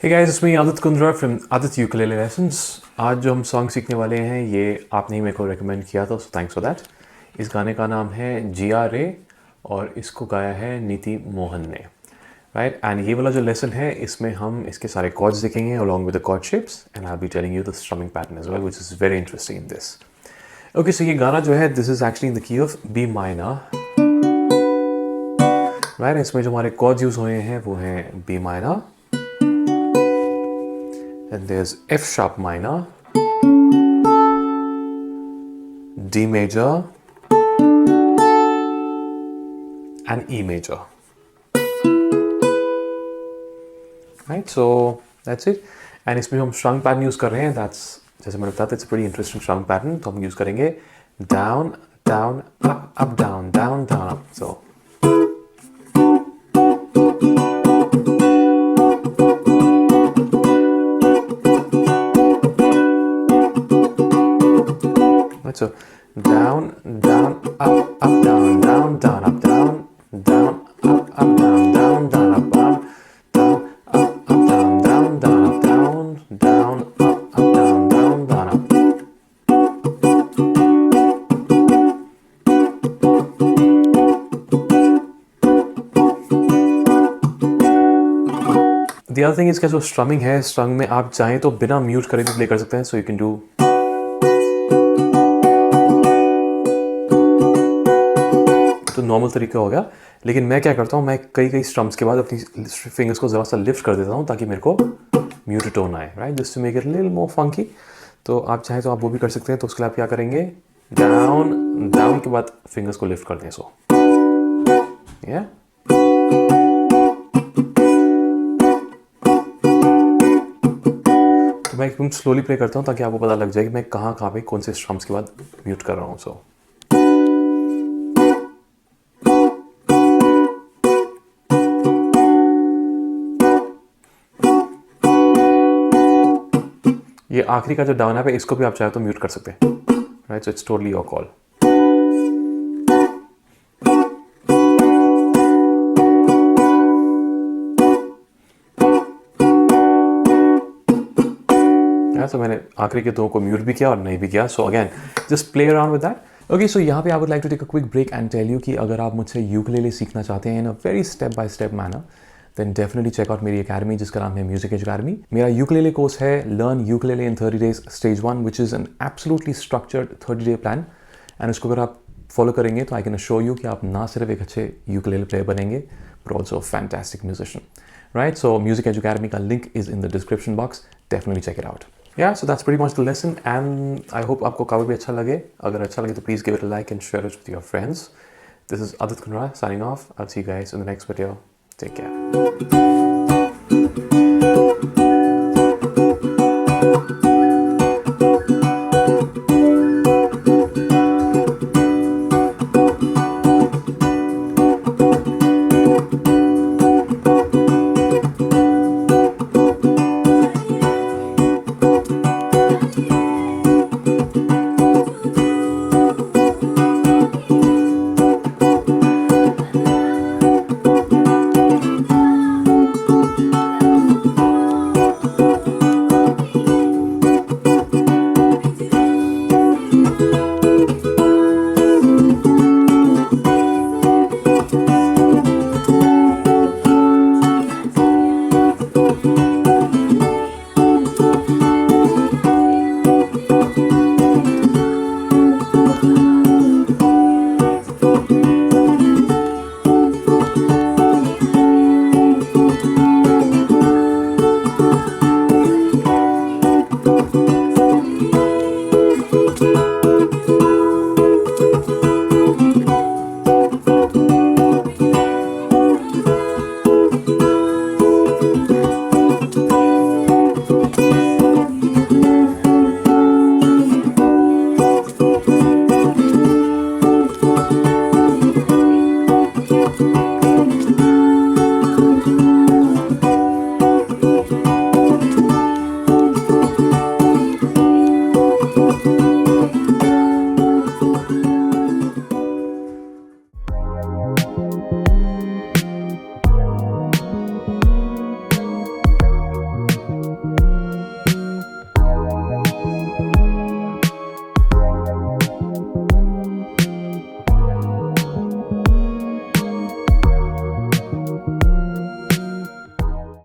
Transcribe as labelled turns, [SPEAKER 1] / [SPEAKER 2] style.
[SPEAKER 1] Hey guys, it's me Adit Kundra from Adit Ukulele Lessons. आज जो हम song सीखने वाले हैं ये आपने ही मेरे को रेकमेंड किया था, सो थैंक्स फॉर दैट। इस गाने का नाम है जिया रे और इसको गाया है नीति मोहन ने, राइट। एंड ये वाला जो लेसन है इसमें हम इसके सारे कॉर्ड्स देखेंगे along with the chord shapes and I will be telling you the strumming pattern as well which is very interesting in this. Okay, so ये गाना जो है this is actually in the key of B minor, right. इसमें जो हमारे chords use हुए हैं वो हैं B minor, and there's F sharp minor, D major and E major, right? So that's it. And इसमें हम strumming pattern यूज कर रहे हैं, that's जैसे मैंने बताया, it's a pretty interesting strumming pattern। तो हम यूज करेंगे down down up up down down down up। So so down down up up down down down up down down up up down down down up down down up up down down down up down down up up down down down up। The other thing इसका जो strumming है, strumming में आप चाहें तो बिना mute करे भी प्ले कर सकते हैं। सो यू कैन डू तो नॉर्मल तरीका हो गया, लेकिन मैं क्या करता हूँ, मैं कई स्ट्रम्स के बाद अपनी फिंगर्स को ज़रा सा लिफ्ट कर देता हूँ ताकि मेरे को म्यूटेड टोन आए, right, just to make it little more funky. तो आप चाहें तो आप वो भी कर सकते हैं। तो उसके लिए आप क्या करेंगे, डाउन डाउन के बाद फिंगर्स को लिफ्ट कर दें। सो या तो मैं एकदम स्लोली प्ले करता हूँ ताकि आपको पता लग जाए कि मैं कहाँ पे कौन से स्ट्रम्स के बाद म्यूट कर रहा हूँ। सो ये आखिरी का जो डाउन है इसको भी आप चाहे तो म्यूट कर सकते हैं, right. So it's totally your call. तो मैंने आखिरी के दो को म्यूट भी किया और नहीं भी किया। So again just play around with that. Okay, so यहाँ पे I would like to take a quick break and tell you कि अगर आप मुझसे यूकेलेले सीखना चाहते हैं in a very step by step manner, then definitely check out मेरी अकेडमी जिसका नाम है म्यूजिक अकेडमी। मेरा यूकेलेले कोर्स है learn ukulele in 30 days stage 1 which is an absolutely structured 30-day plan and उसको अगर आप फॉलो करेंगे तो आई कैन अश्योर यू कि आप ना सिर्फ एक अच्छे यूकेलेले प्लेयर बनेंगे but also a fantastic musician, right? So music academy का link is in the description box, definitely check it out। Yeah, so that's pretty much the lesson and I hope आपको काफ़ी भी अच्छा लगे। अगर अच्छा लगे तो please give it a like and share it with your friends। This is Adit Kundra signing off। I'll see you guys in the next video। Take care।